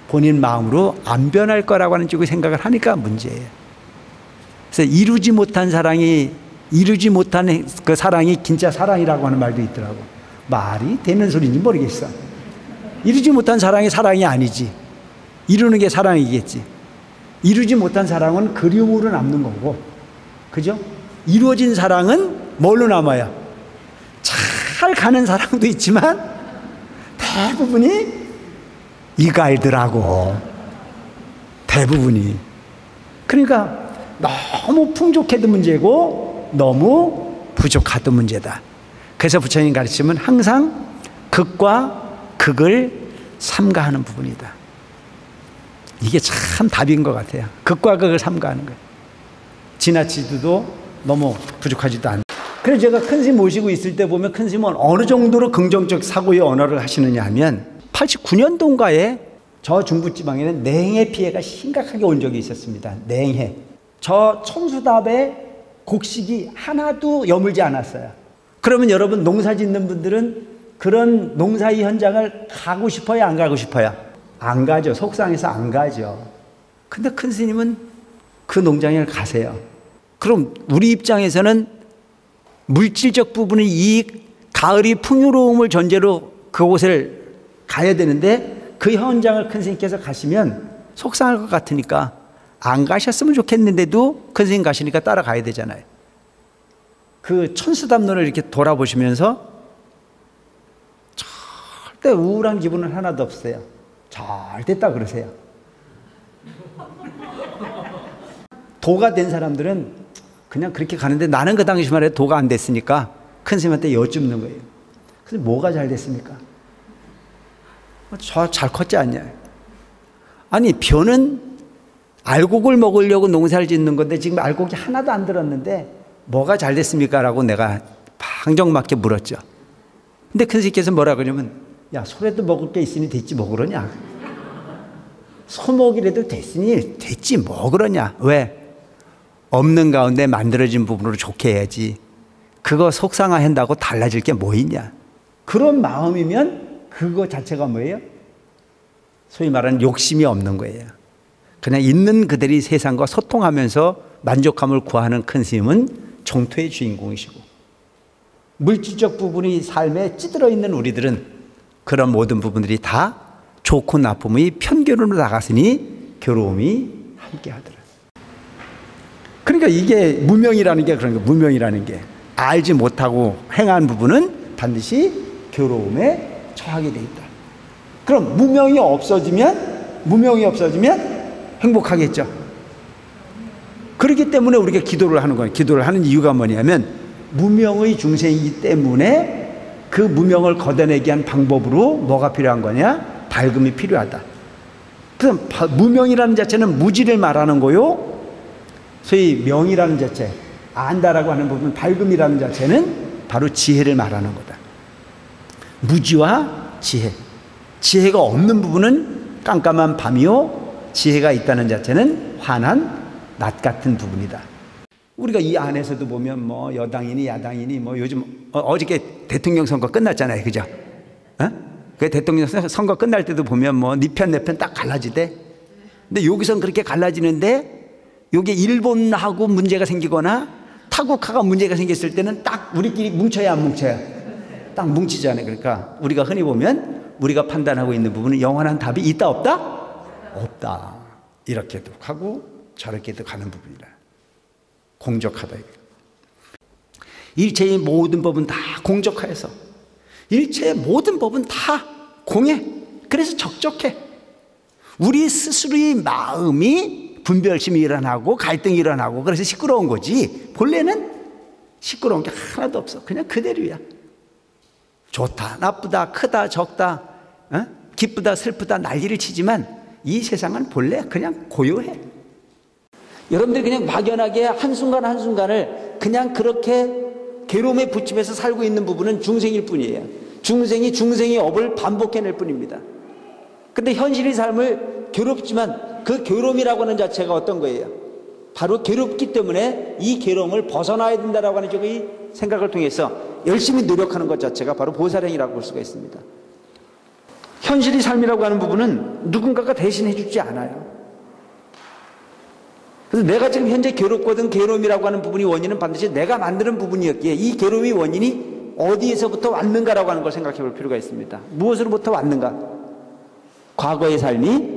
본인 마음으로 안 변할 거라고 하는 쪽을 생각을 하니까 문제예요. 그래서 이루지 못한 사랑이 그 사랑이 진짜 사랑이라고 하는 말도 있더라고. 말이 되는 소리인지 모르겠어. 이루지 못한 사랑이 사랑이 아니지. 이루는 게 사랑이겠지. 이루지 못한 사랑은 그리움으로 남는 거고, 그죠? 이루어진 사랑은 뭘로 남아요? 잘 가는 사랑도 있지만 대부분이 이갈더라고. 대부분이. 그러니까 너무 풍족해도 문제고 너무 부족해도 문제다. 그래서 부처님 가르침은 항상 극과 극을 삼가하는 부분이다. 이게 참 답인 것 같아요. 극과 극을 삼가하는 거예요. 지나치지도 너무 부족하지도 않고. 그래서 제가 큰 스님 모시고 있을 때 보면 큰 스님은 어느 정도로 긍정적 사고의 언어를 하시느냐 하면 89년도인가에 저 중부지방에는 냉해 피해가 심각하게 온 적이 있었습니다. 냉해. 저 청수답에 곡식이 하나도 여물지 않았어요. 그러면 여러분 농사 짓는 분들은 그런 농사의 현장을 가고 싶어요? 안 가고 싶어요? 안 가죠. 속상해서 안 가죠. 근데 큰 스님은 그 농장에 가세요. 그럼 우리 입장에서는 물질적 부분이 이 가을이 풍요로움을 전제로 그곳을 가야 되는데 그 현장을 큰 스님께서 가시면 속상할 것 같으니까 안 가셨으면 좋겠는데도 큰 스님 가시니까 따라가야 되잖아요. 그 천수담론을 이렇게 돌아보시면서 절대 우울한 기분은 하나도 없어요. 잘 됐다 그러세요. 도가 된 사람들은 그냥 그렇게 가는데 나는 그 당시 말에 도가 안 됐으니까 큰 스님한테 여쭙는 거예요. 그래서 뭐가 잘 됐습니까? 저 잘 컸지 않냐? 아니 벼는 알곡을 먹으려고 농사를 짓는 건데 지금 알곡이 하나도 안 들었는데 뭐가 잘 됐습니까? 라고 내가 방정맞게 물었죠. 근데 큰 스님께서 뭐라 그러냐면 야 소라도 먹을 게 있으니 됐지 뭐 그러냐? 소먹이라도 됐으니 됐지 뭐 그러냐? 왜? 없는 가운데 만들어진 부분으로 좋게 해야지. 그거 속상해한다고 달라질 게 뭐 있냐? 그런 마음이면 그거 자체가 뭐예요? 소위 말하는 욕심이 없는 거예요. 그냥 있는 그들이 세상과 소통하면서 만족감을 구하는 큰 스님은 정토의 주인공이시고, 물질적 부분이 삶에 찌들어 있는 우리들은 그런 모든 부분들이 다 좋고 나쁨의 편견으로 나갔으니 괴로움이 함께하더라. 그러니까 이게 무명이라는 게 그런 거예요. 무명이라는 게 알지 못하고 행한 부분은 반드시 괴로움에 처하게 돼 있다. 그럼 무명이 없어지면 행복하겠죠. 그렇기 때문에 우리가 기도를 하는 거예요. 기도를 하는 이유가 뭐냐면 무명의 중생이기 때문에 그 무명을 걷어내기 위한 방법으로 뭐가 필요한 거냐? 밝음이 필요하다. 그럼 무명이라는 자체는 무지를 말하는 거요. 소위 명이라는 자체, 안다라고 하는 부분, 밝음이라는 자체는 바로 지혜를 말하는 거다. 무지와 지혜. 지혜가 없는 부분은 깜깜한 밤이요, 지혜가 있다는 자체는 환한 낮 같은 부분이다. 우리가 이 안에서도 보면 뭐 여당이니 야당이니 뭐 요즘 어저께 대통령 선거 끝났잖아요, 그죠? 그 대통령 선거 끝날 때도 보면 뭐 네 편 내 편 딱 갈라지대. 근데 여기선 그렇게 갈라지는데 여기 일본하고 문제가 생기거나 타국하고 문제가 생겼을 때는 딱 우리끼리 뭉쳐야 안 뭉쳐요? 딱 뭉치잖아요. 그러니까 우리가 흔히 보면 우리가 판단하고 있는 부분은 영원한 답이 있다 없다? 없다. 이렇게도 하고 저렇게도 가는 부분이라. 공적하다. 일체의 모든 법은 다 공적하여서 일체의 모든 법은 다 공해. 그래서 적적해. 우리 스스로의 마음이 분별심이 일어나고 갈등이 일어나고 그래서 시끄러운 거지 본래는 시끄러운 게 하나도 없어. 그냥 그대로야. 좋다 나쁘다 크다 적다 기쁘다 슬프다 난리를 치지만 이 세상은 본래 그냥 고요해. 여러분들이 그냥 막연하게 한순간 한순간을 그냥 그렇게 괴로움에 부침해서 살고 있는 부분은 중생일 뿐이에요. 중생이 중생의 업을 반복해낼 뿐입니다. 근데 현실의 삶을 괴롭지만 그 괴로움이라고 하는 자체가 어떤 거예요? 바로 괴롭기 때문에 이 괴로움을 벗어나야 된다라고 하는 저의 생각을 통해서 열심히 노력하는 것 자체가 바로 보살행이라고 볼 수가 있습니다. 현실의 삶이라고 하는 부분은 누군가가 대신해 주지 않아요. 그래서 내가 지금 현재 괴롭거든, 괴로움이라고 하는 부분이 원인은 반드시 내가 만드는 부분이었기에 이 괴로움의 원인이 어디에서부터 왔는가라고 하는 걸 생각해 볼 필요가 있습니다. 무엇으로부터 왔는가? 과거의 삶이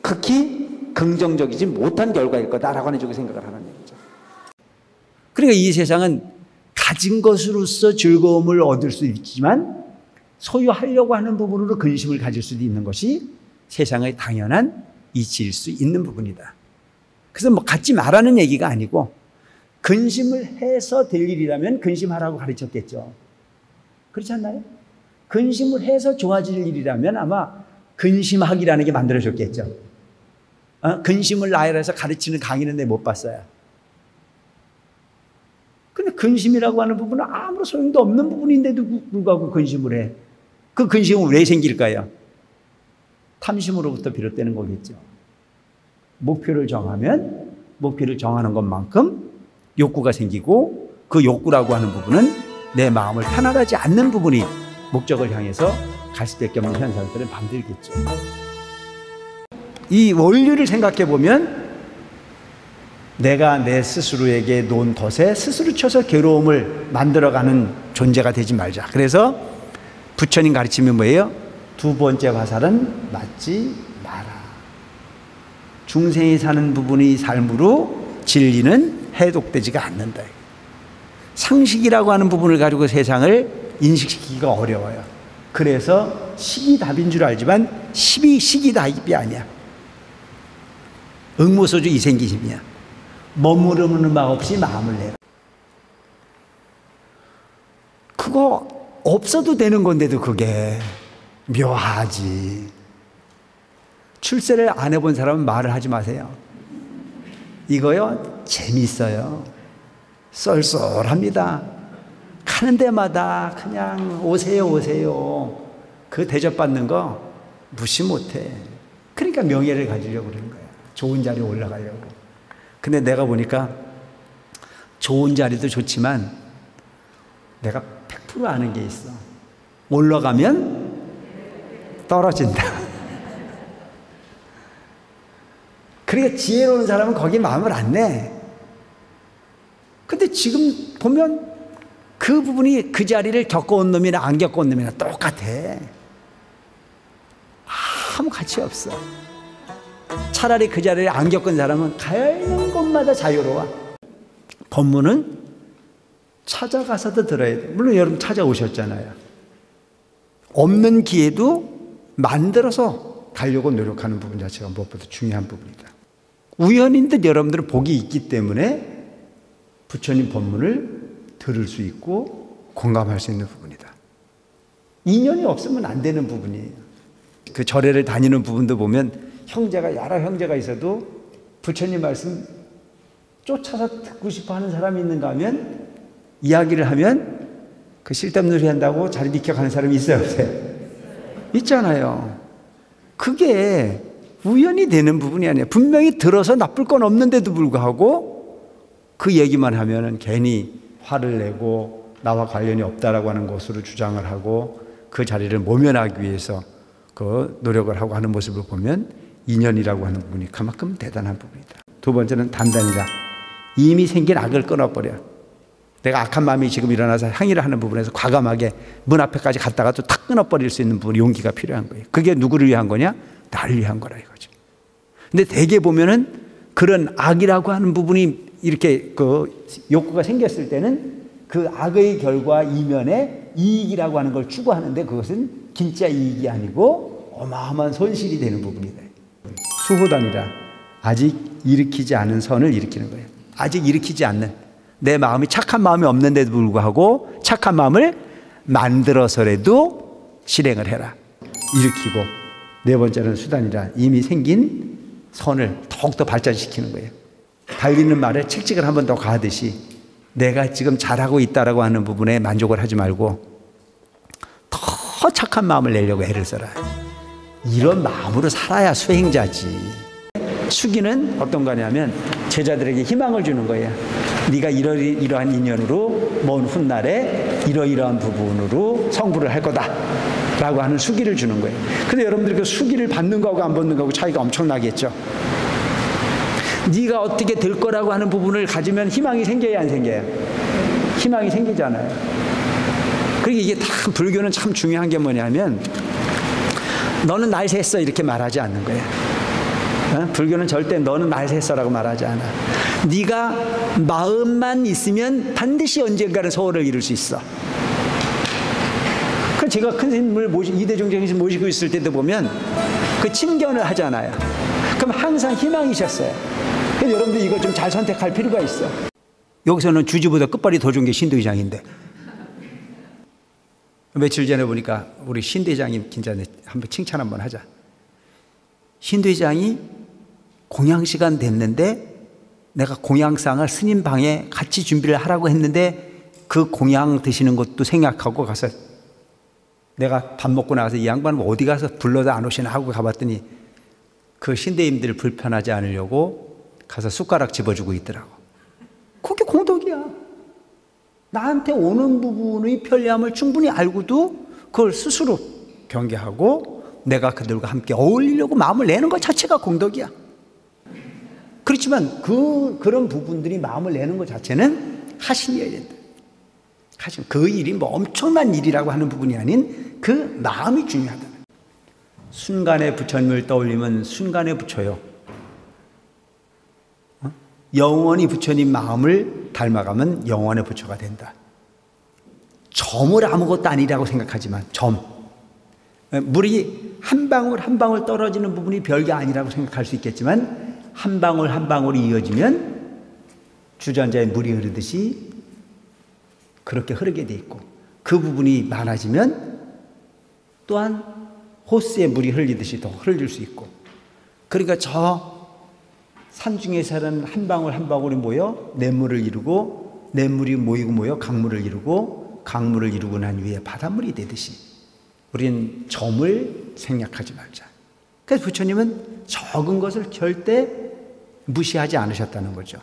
극히 긍정적이지 못한 결과일 거다라고 하는 쪽에 생각을 하는 얘기죠. 그러니까 이 세상은 가진 것으로서 즐거움을 얻을 수 있지만 소유하려고 하는 부분으로 근심을 가질 수도 있는 것이 세상의 당연한 이치일 수 있는 부분이다. 그래서 뭐 갖지 말라는 얘기가 아니고 근심을 해서 될 일이라면 근심하라고 가르쳤겠죠. 그렇지 않나요? 근심을 해서 좋아질 일이라면 아마 근심하기라는 게 만들어졌겠죠. 근심을 나열해서 가르치는 강의는 내가 못 봤어요. 근데 근심이라고 하는 부분은 아무런 소용도 없는 부분인데도 불구하고 근심을 해. 그 근심은 왜 생길까요? 탐심으로부터 비롯되는 거겠죠. 목표를 정하면 목표를 정하는 것만큼 욕구가 생기고 그 욕구라고 하는 부분은 내 마음을 편안하지 않는 부분이 목적을 향해서 갈 수밖에 없는 현상들을 만들겠죠. 이 원리를 생각해 보면 내가 내 스스로에게 놓은 것에 스스로 쳐서 괴로움을 만들어가는 존재가 되지 말자. 그래서 부처님 가르침이 뭐예요? 두 번째 화살은 맞지 마라. 중생이 사는 부분이 삶으로 진리는 해독되지가 않는다. 상식이라고 하는 부분을 가지고 세상을 인식시키기가 어려워요. 그래서 식이 답인 줄 알지만 식이 답이 아니야. 응모소주 이생기심이야. 머무르는 바 없이 마음을 내라. 그거 없어도 되는 건데도 그게 묘하지. 출세를 안 해본 사람은 말을 하지 마세요. 이거요 재밌어요. 쏠쏠합니다. 가는 데마다 그냥 오세요 오세요. 그 대접받는 거 무시 못해. 그러니까 명예를 가지려고 그러는 거야. 좋은 자리에 올라가려고. 근데 내가 보니까 좋은 자리도 좋지만 내가 100% 아는 게 있어. 올라가면 떨어진다. 그러니까 지혜로운 사람은 거기 마음을 안 내. 근데 지금 보면 그 부분이 그 자리를 겪어온 놈이나 안 겪어온 놈이나 똑같아. 아무 가치 없어. 차라리 그 자리를 안 겪은 사람은 가는 곳마다 자유로워. 법문은 찾아가서도 들어야 돼. 물론 여러분 찾아오셨잖아요. 없는 기회도 만들어서 가려고 노력하는 부분 자체가 무엇보다 중요한 부분이다. 우연인 듯 여러분들은 복이 있기 때문에 부처님 법문을 들을 수 있고 공감할 수 있는 부분이다. 인연이 없으면 안 되는 부분이에요. 그 절에를 다니는 부분도 보면 형제가 여러 형제가 있어도 부처님 말씀 쫓아서 듣고 싶어 하는 사람이 있는가 하면 이야기를 하면 그 쓸데없는 소리 한다고 자리 비켜가는 사람이 있어요, 없어요? 있잖아요. 그게 우연이 되는 부분이 아니에요. 분명히 들어서 나쁠 건 없는데도 불구하고 그 얘기만 하면은 괜히 화를 내고 나와 관련이 없다라고 하는 것으로 주장을 하고 그 자리를 모면하기 위해서 그 노력을 하고 하는 모습을 보면 인연이라고 하는 부분이 그만큼 대단한 부분이다. 두 번째는 단단이다. 이미 생긴 악을 끊어버려. 내가 악한 마음이 지금 일어나서 항의를 하는 부분에서 과감하게 문 앞에까지 갔다가 또 탁 끊어버릴 수 있는 부분, 용기가 필요한 거예요. 그게 누구를 위한 거냐? 나를 위한 거라 이거죠. 근데 대개 보면은 그런 악이라고 하는 부분이 이렇게 그 욕구가 생겼을 때는 그 악의 결과 이면에 이익이라고 하는 걸 추구하는데 그것은 진짜 이익이 아니고 어마어마한 손실이 되는 부분이다. 수호단이라. 아직 일으키지 않은 선을 일으키는 거예요. 아직 일으키지 않는, 내 마음이 착한 마음이 없는데도 불구하고 착한 마음을 만들어서라도 실행을 해라. 일으키고. 네 번째는 수단이라. 이미 생긴 선을 더욱더 발전시키는 거예요. 달리는 말에 책찍을 한 번 더 가듯이 내가 지금 잘하고 있다라고 하는 부분에 만족을 하지 말고 더 착한 마음을 내려고 애를 써라. 이런 마음으로 살아야 수행자지. 수기는 어떤 거냐면 제자들에게 희망을 주는 거예요. 네가 이러한 인연으로 먼 훗날에 이러이러한 부분으로 성불을 할 거다 라고 하는 수기를 주는 거예요. 근데 여러분들이 그 수기를 받는 거하고 안 받는 거하고 차이가 엄청나겠죠. 네가 어떻게 될 거라고 하는 부분을 가지면 희망이 생겨야 안 생겨요? 희망이 생기잖아요. 그러니까 이게 다 불교는 참 중요한 게 뭐냐면 너는 날 샜어 이렇게 말하지 않는 거예요. 불교는 절대 너는 날 샜어라고 말하지 않아. 네가 마음만 있으면 반드시 언젠가는 소원을 이룰 수 있어. 그 제가 큰 스님을 이대종정 스님 모시고 있을 때도 보면 그 친견을 하잖아요. 그럼 항상 희망이셨어요. 그래서 여러분들 이걸 좀 잘 선택할 필요가 있어. 여기서는 주지보다 끝발이 더 좋은 게 신도의장인데. 며칠 전에 보니까 우리 신도의장님 진짜 한번 칭찬 한번 하자. 신도의장이 공양 시간 됐는데 내가 공양상을 스님 방에 같이 준비를 하라고 했는데 그 공양 드시는 것도 생각하고 가서 내가 밥 먹고 나가서 이 양반은 어디 가서 불러도 안 오시나 하고 가봤더니 그 신대임들 불편하지 않으려고 가서 숟가락 집어주고 있더라고. 그게 공덕이야. 나한테 오는 부분의 편리함을 충분히 알고도 그걸 스스로 경계하고 내가 그들과 함께 어울리려고 마음을 내는 것 자체가 공덕이야. 그렇지만 그런 부분들이 마음을 내는 것 자체는 하신이어야 된다. 하신 그 일이 뭐 엄청난 일이라고 하는 부분이 아닌 그 마음이 중요하다. 순간의 부처님을 떠올리면 순간의 부처요. 영원히 부처님 마음을 닮아가면 영원의 부처가 된다. 점을 아무것도 아니라고 생각하지만 물이 한 방울 한 방울 떨어지는 부분이 별게 아니라고 생각할 수 있겠지만 한 방울 한 방울이 이어지면 주전자에 물이 흐르듯이 그렇게 흐르게 돼 있고 그 부분이 많아지면 또한 호스에 물이 흘리듯이 더 흘릴 수 있고 그러니까 저 산중에서는 한 방울 한 방울이 모여 냇물을 이루고 냇물이 모이고 모여 강물을 이루고 강물을 이루고 난 위에 바닷물이 되듯이 우리는 점을 생략하지 말자. 그래서 부처님은 적은 것을 절대 무시하지 않으셨다는 거죠.